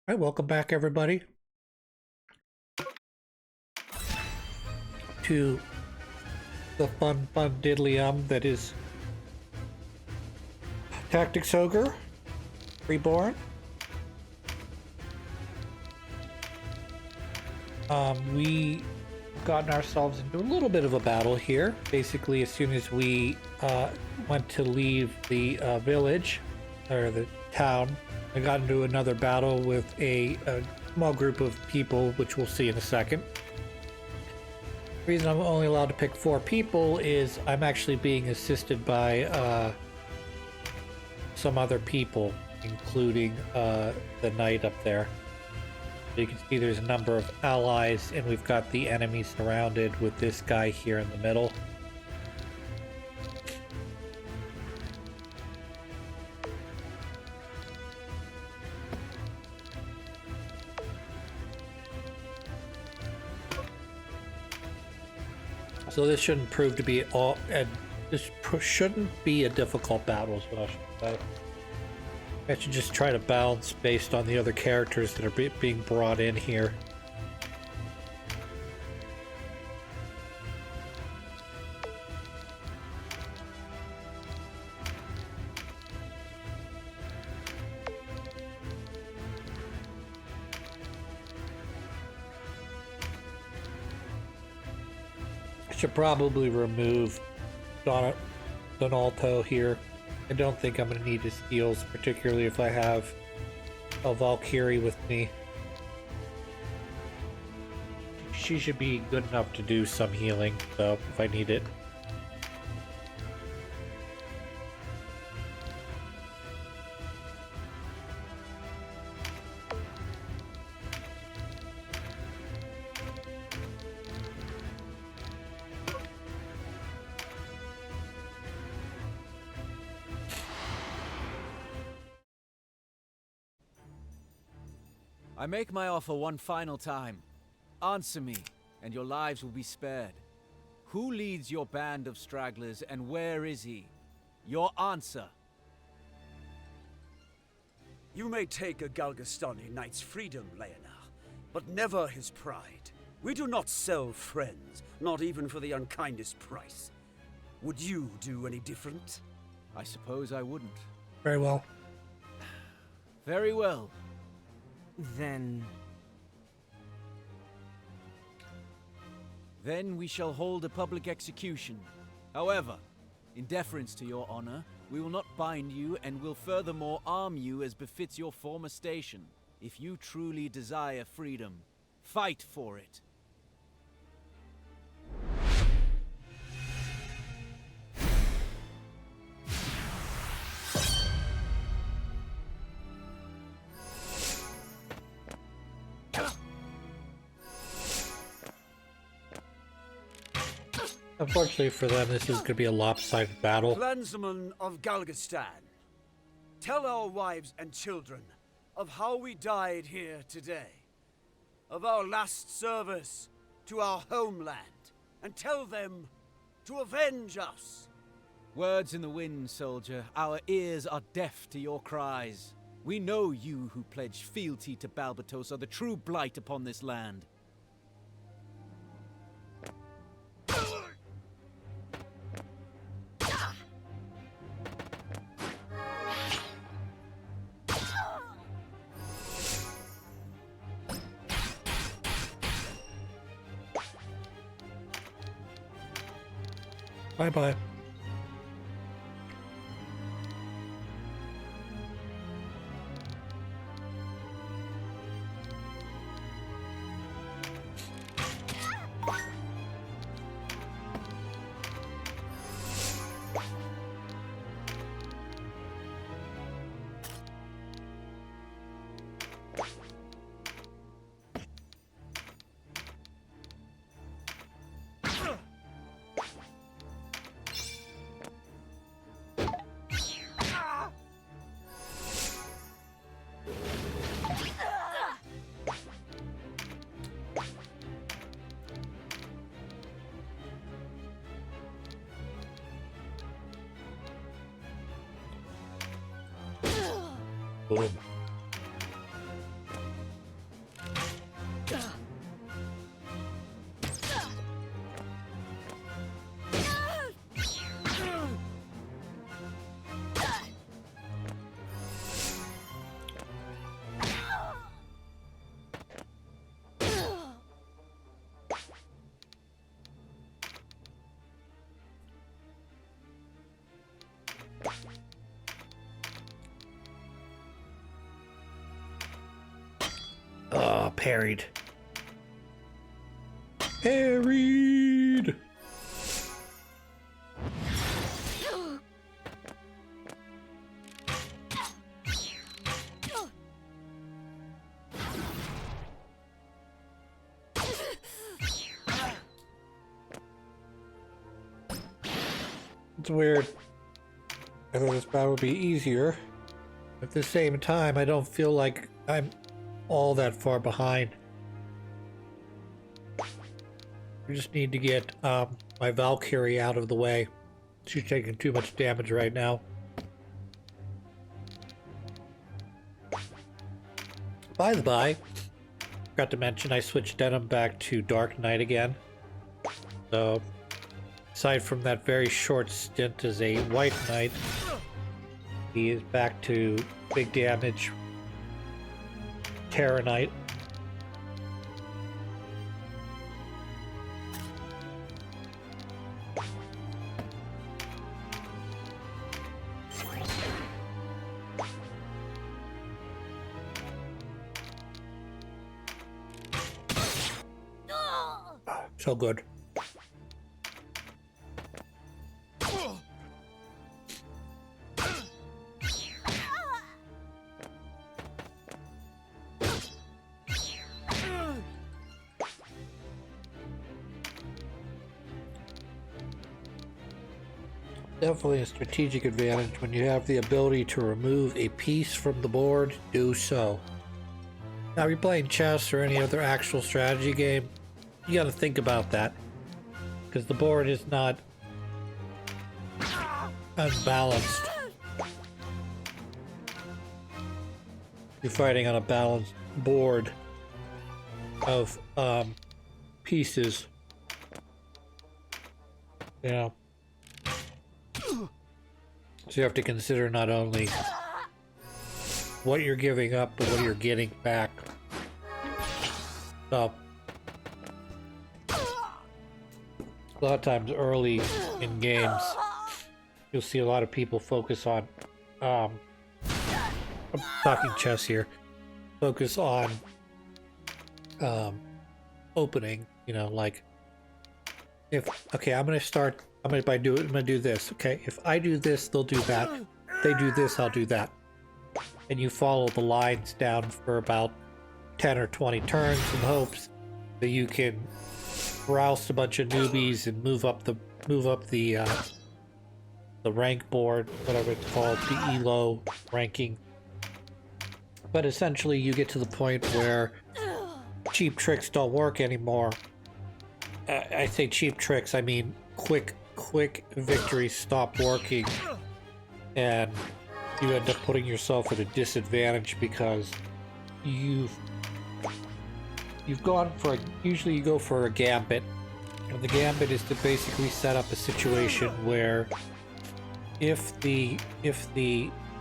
Hi, welcome back, everybody, to the fun diddly that is Tactics Ogre Reborn. We gotten ourselves into a little bit of a battle here. Basically, as soon as we went to leave the village or the town, I got into another battle with a small group of people, which we'll see in a second. The reason I'm only allowed to pick 4 people is I'm actually being assisted by some other people, including the knight up there. You can see there's a number of allies, and we've got the enemy surrounded with this guy here in the middle. So this shouldn't prove to be this shouldn't be a difficult battle, is what I should say. I should just try to balance based on the other characters that are being brought in here. I should probably remove Donalto here. I don't think I'm going to need his heals, particularly if I have a Valkyrie with me. She should be good enough to do some healing, though, if I need it. I make my offer one final time. Answer me, and your lives will be spared. Who leads your band of stragglers, and where is he? Your answer. You may take a Galgastani knight's freedom, Leonard, but never his pride. We do not sell friends, not even for the unkindest price. Would you do any different? I suppose I wouldn't. Very well. Very well. Then we shall hold a public execution. However, in deference to your honor, we will not bind you and will furthermore arm you as befits your former station. If you truly desire freedom, fight for it. Unfortunately for them, this is going to be a lopsided battle. Clansmen of Galgastan, tell our wives and children of how we died here today, of our last service to our homeland, and tell them to avenge us. Words in the wind, soldier. Our ears are deaf to your cries. We know you who pledge fealty to Balbatos are the true blight upon this land. Bye-bye. Boom. Oh, parried. Parried! It's weird. I thought this battle would be easier. At the same time, I don't feel like I'm all that far behind. We just need to get my Valkyrie out of the way. She's taking too much damage right now. By the by, forgot to mention I switched Denim back to Dark Knight again. So, aside from that very short stint as a White Knight, he is back to big damage Terra Knight. So good. Definitely a strategic advantage when you have the ability to remove a piece from the board, do so. Now, if you're playing chess or any other actual strategy game, you got to think about that, because the board is not unbalanced. You're fighting on a balanced board of pieces. Yeah. So you have to consider not only what you're giving up, but what you're getting back. So, a lot of times early in games, you'll see a lot of people focus on, I'm talking chess here, focus on opening, you know, like, okay, I'm gonna do this, okay? If I do this, they'll do that. If they do this, I'll do that. And you follow the lines down for about 10 or 20 turns in hopes that you can roust a bunch of newbies and move up the rank board, whatever it's called, the ELO ranking. But essentially you get to the point where cheap tricks don't work anymore. I say cheap tricks, I mean quick victories stop working, and you end up putting yourself at a disadvantage because you've gone for usually you go for a gambit, and the gambit is to basically set up a situation where if the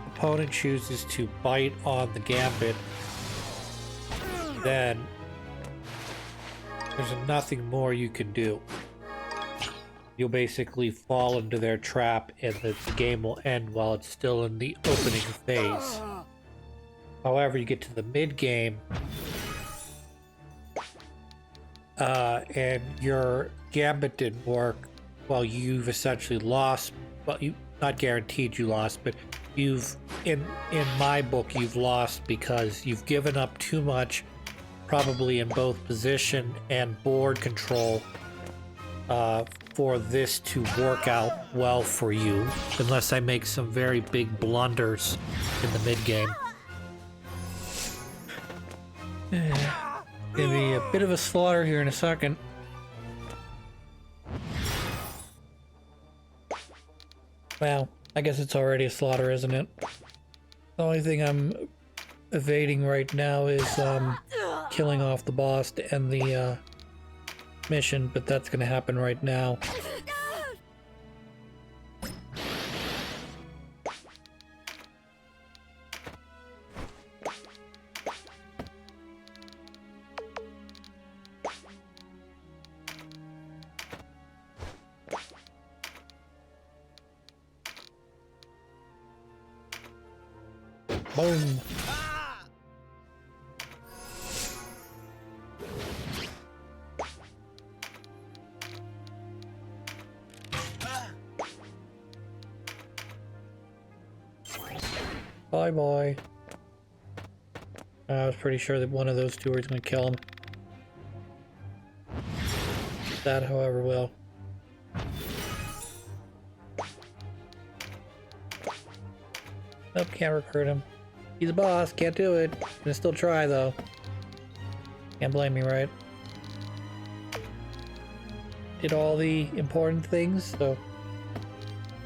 opponent chooses to bite on the gambit, then there's nothing more you can do. You'll basically fall into their trap, and the game will end while it's still in the opening phase. However, you get to the mid-game, and your gambit didn't work. Well, you've essentially lost. Well, you not guaranteed you lost, but you've in my book you've lost because you've given up too much, probably in both position and board control, for this to work out well for you, unless I make some very big blunders in the mid-game. Gonna be a bit of a slaughter here in a second. Well, I guess it's already a slaughter, isn't it? The only thing I'm evading right now is killing off the boss to end the mission, but that's gonna happen right now. Boom. Bye bye. I was pretty sure that one of those two was going to kill him. That, however, will. Nope, can't recruit him. He's a boss, can't do it. Gonna still try, though. Can't blame me, right? Did all the important things, so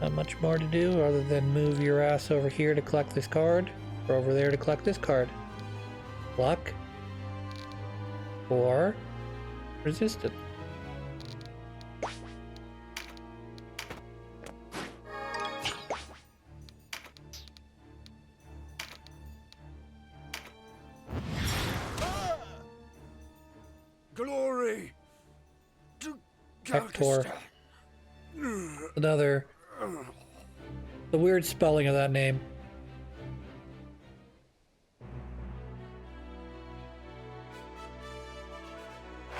not much more to do other than move your ass over here to collect this card, or over there to collect this card. Luck or resistance. Glory to Hector. Galgastan. Another. The weird spelling of that name.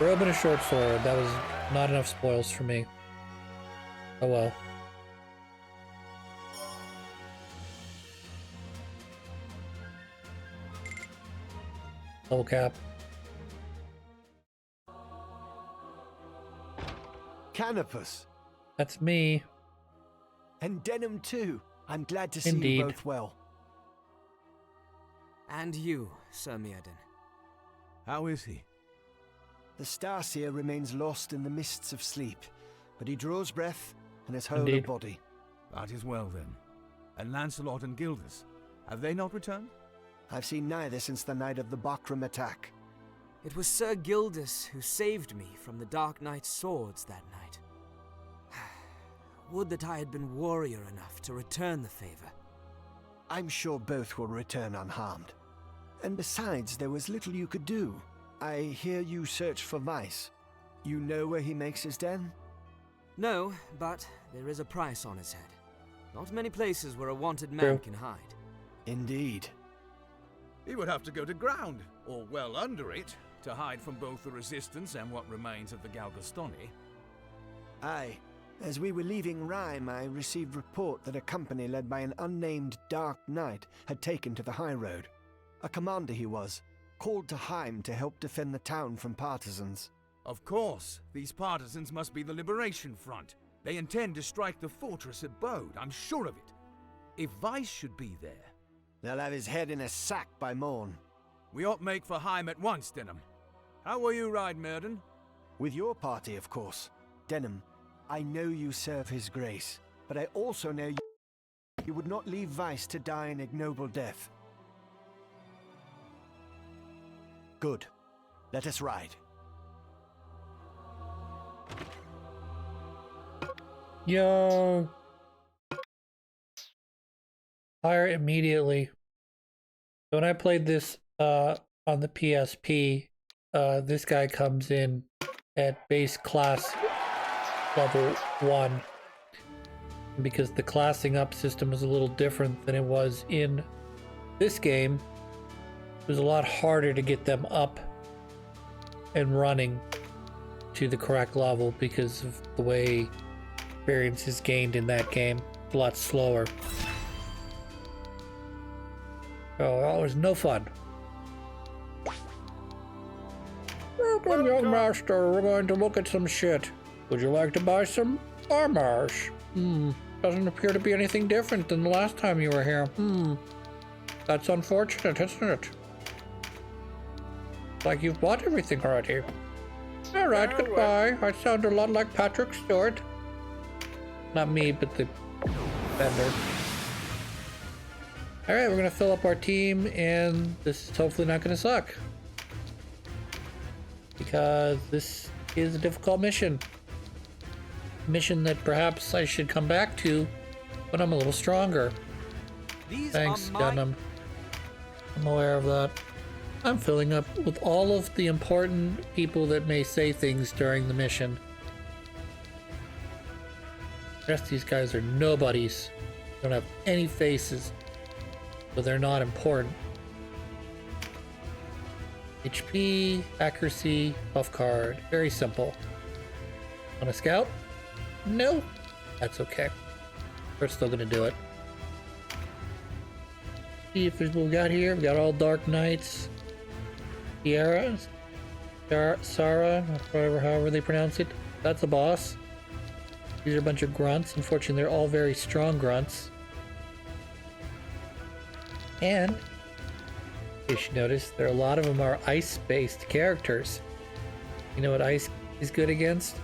Robe and a short sword. That was not enough spoils for me. Oh well. Level cap. Canopus. That's me. And Denim too. I'm glad to see Indeed. you both well. And you, Sir Mirden. How is he? The Starseer remains lost in the mists of sleep, but he draws breath and is whole Indeed. of body. That is well then. And Lancelot and Gildas, have they not returned? I've seen neither since the night of the Bakram attack. It was Sir Gildas who saved me from the Dark Knight's swords that night. Would that I had been warrior enough to return the favor. I'm sure both will return unharmed. And besides, there was little you could do. I hear you search for Vice. You know where he makes his den? No, but there is a price on his head. Not many places where a wanted man True. can hide. Indeed. He would have to go to ground, or well under it, to hide from both the Resistance and what remains of the Galgastoni. Aye. As we were leaving Rhyme, I received report that a company led by an unnamed Dark Knight had taken to the high road. A commander he was, called to Heim to help defend the town from partisans. Of course, these partisans must be the Liberation Front. They intend to strike the fortress at Bode, I'm sure of it. If Vice should be there, They'll have his head in a sack by morn. we ought make for Heim at once, Denham. How will you ride, Murden? With your party, of course. Denham, I know you serve his grace, but I also know you would not leave Vice to die an ignoble death. Good. Let us ride. Yo. Hire immediately. When I played this on the PSP, this guy comes in at base class level 1. Because the classing up system is a little different than it was in this game, it was a lot harder to get them up and running to the correct level because of the way experience is gained in that game. It's a lot slower. Oh, it was no fun. Welcome, young master. We're going to look at some shit. Would you like to buy some armors? Doesn't appear to be anything different than the last time you were here. That's unfortunate, isn't it? Like you've bought everything already. Alright, goodbye. I sound a lot like Patrick Stewart. Not me, but the vendor. Alright, we're gonna fill up our team, and this is hopefully not gonna suck. Because this is a difficult mission. Mission that perhaps I should come back to when I'm a little stronger. These Thanks, are my... Gundam. I'm aware of that. I'm filling up with all of the important people that may say things during the mission. The rest of these guys are nobodies. Don't have any faces, so they're not important. HP, accuracy, buff card. Very simple. Want a scout? No. That's okay. We're still gonna do it. See if there's what we got here. We got all Dark Knights. Sierra. Sarah, whatever, however they pronounce it. That's the boss. These are a bunch of grunts. Unfortunately, they're all very strong grunts. And, you should notice, a lot of them are ice-based characters. You know what ice is good against?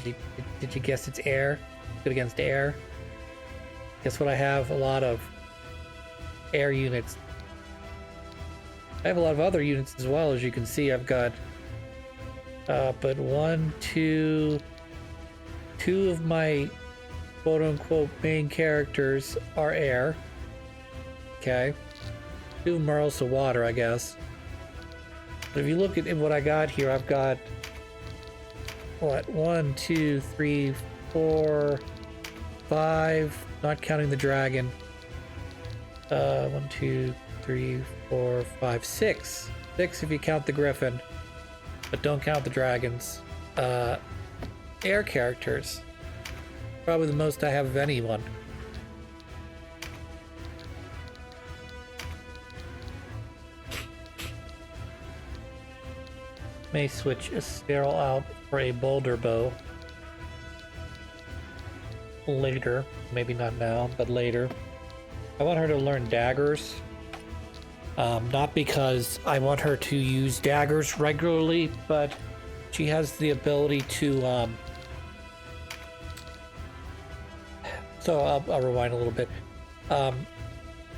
Did you guess it's air? Good against air. Guess what I have? A lot of air units. I have a lot of other units as well, as you can see. I've got, but two of my quote-unquote main characters are air. Okay. 2 of them are also water, I guess. But if you look at what I got here, I've got, what, 1, 2, 3, 4, 5, not counting the dragon. 1, 2, 3, 4, 5, 6. 6 if you count the griffin, but don't count the dragons. Air characters. Probably the most I have of anyone. May switch a sterile out for a boulder bow. Later. Maybe not now, but later. I want her to learn daggers. Not because I want her to use daggers regularly, but she has the ability to, so I'll rewind a little bit.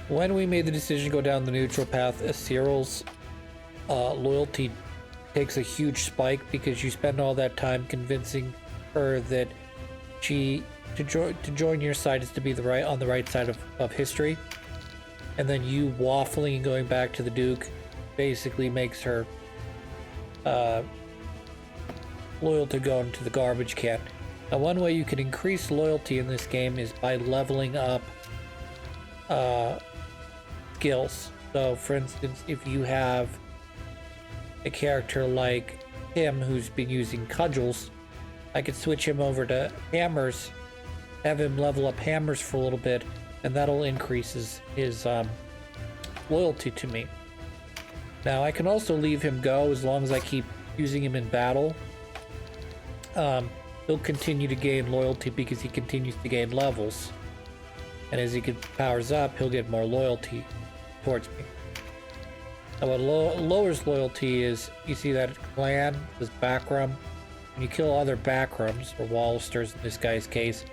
When we made the decision to go down the neutral path, Cyril's loyalty takes a huge spike because you spend all that time convincing her that to join your side is to be on the right side of history. And then you waffling and going back to the Duke basically makes her loyal to going to the garbage can. Now, one way you can increase loyalty in this game is by leveling up skills. So, for instance, if you have a character like him who's been using cudgels, I could switch him over to hammers, have him level up hammers for a little bit, and that'll increase his loyalty to me. Now, I can also leave him go as long as I keep using him in battle. He'll continue to gain loyalty because he continues to gain levels. And as he powers up, he'll get more loyalty towards me. Now, what lowers loyalty is, you see that clan, this backroom. When you kill other backrooms, or Wallisters in this guy's case,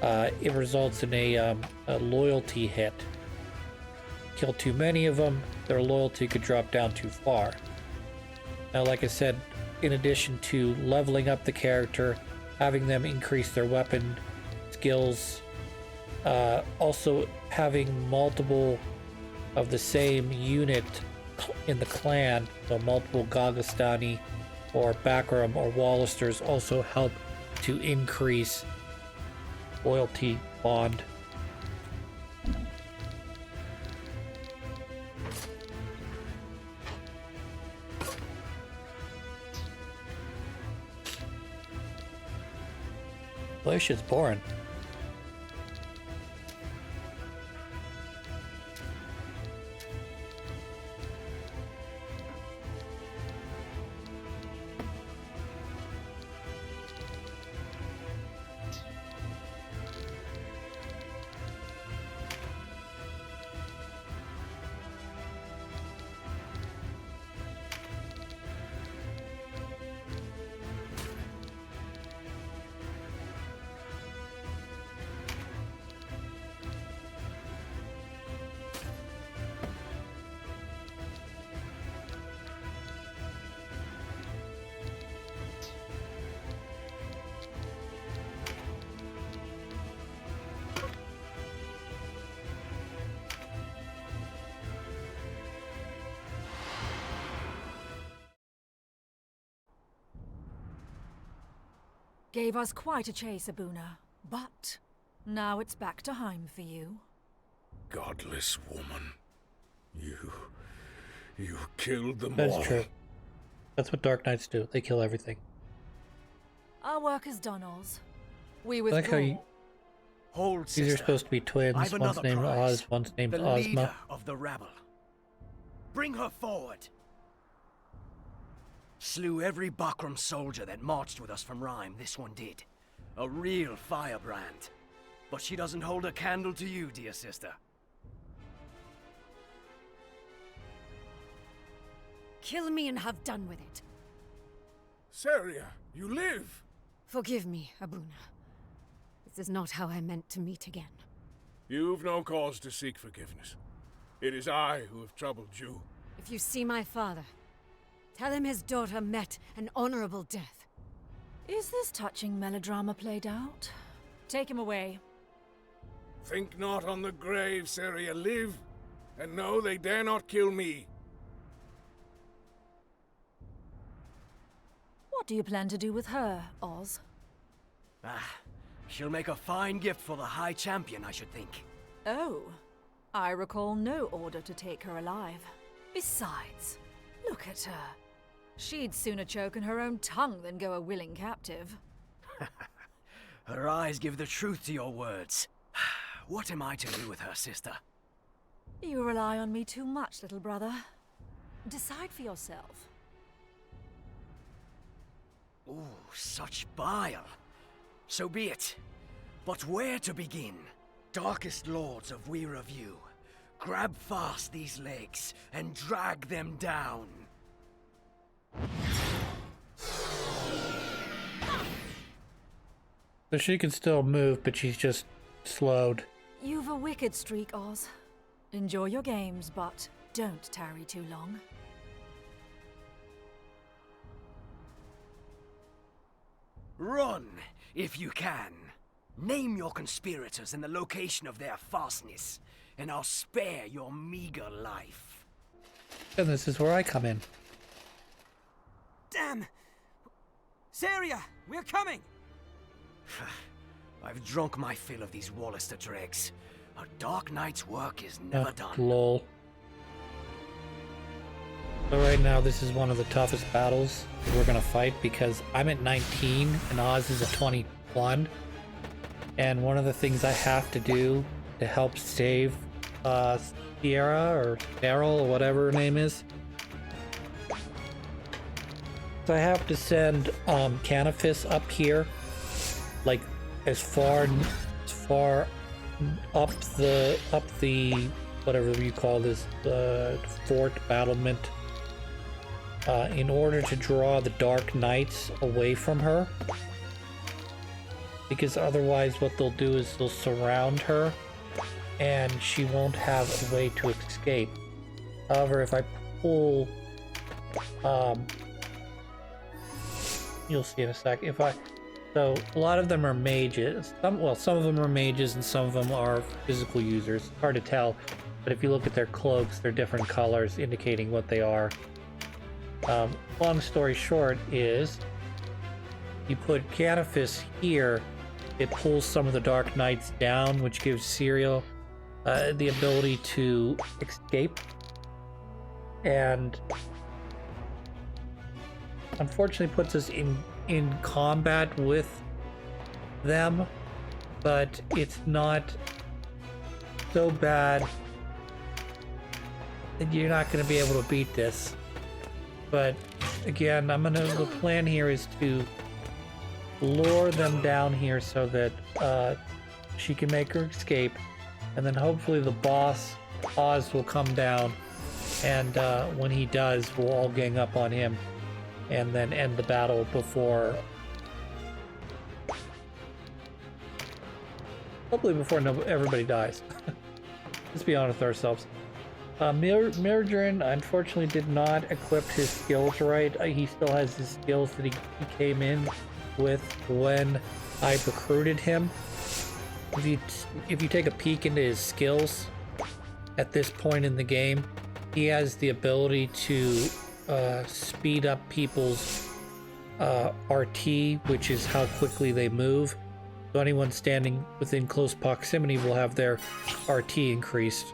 it results in a loyalty hit. Kill too many of them, their loyalty could drop down too far. Now, like I said, in addition to leveling up the character, having them increase their weapon skills, also having multiple of the same unit in the clan, so multiple Gagastani or Backroom or Wallisters also help to increase loyalty bond. Well, this shit's boring. Gave us quite a chase, Abuna. But now it's back to Heim for you. Godless woman. You killed them all. That's true. That's what Dark Knights do. They kill everything. Our work is done, Oz. We I like how withdraw. Hold, These are sister. supposed to be twins. I've One's another named prize. Oz, one's named The Ozma. leader of the rabble. Bring her forward. Slew every Bakram soldier that marched with us from Rhyme, this one did. A real firebrand. But she doesn't hold a candle to you, dear sister. Kill me and have done with it. Saria, you live! Forgive me, Abuna. This is not how I meant to meet again. You've no cause to seek forgiveness. It is I who have troubled you. If you see my father, tell him his daughter met an honorable death. Is this touching melodrama played out? Take him away. Think not on the grave, Saria, live, and know they dare not kill me. What do you plan to do with her, Oz? She'll make a fine gift for the High Champion, I should think. Oh, I recall no order to take her alive. Besides, look at her. She'd sooner choke on her own tongue than go a willing captive. Her eyes give the truth to your words. What am I to do with her, sister? You rely on me too much, little brother. Decide for yourself. Ooh, such bile. So be it. But where to begin? Darkest lords of We Review, grab fast these legs and drag them down. So she can still move, but she's just slowed. You've a wicked streak, Oz. Enjoy your games, but don't tarry too long. Run, if you can. Name your conspirators and the location of their fastness, and I'll spare your meager life. And this is where I come in. Damn! Saria, we're coming! I've drunk my fill of these Wallister dregs. A Dark Knight's work is never done. Lol. So right now, this is one of the toughest battles we're gonna fight because I'm at 19 and Oz is at 21. And one of the things I have to do to help save Sierra or Daryl or whatever her name is, so I have to send Canifis up here, like as far up the whatever you call this fort battlement, in order to draw the Dark Knights away from her. Because otherwise what they'll do is they'll surround her and she won't have a way to escape. However, if I pull, you'll see in a sec. So a lot of them are mages. Some of them are mages and some of them are physical users. Hard to tell, but if you look at their cloaks, they're different colors indicating what they are. Long story short is, you put Canifis here, it pulls some of the Dark Knights down, which gives Serial the ability to escape. And unfortunately puts us in combat with them, but it's not so bad that you're not going to be able to beat this. But again, the plan here is to lure them down here so that she can make her escape, and then hopefully the boss Oz will come down, and when he does, we'll all gang up on him and then end the battle before, hopefully before everybody dies. Let's be honest with ourselves. Mirjern unfortunately did not equip his skills right. He still has his skills that he came in with when I recruited him. If you take a peek into his skills at this point in the game, he has the ability to speed up people's RT, which is how quickly they move. So anyone standing within close proximity will have their RT increased.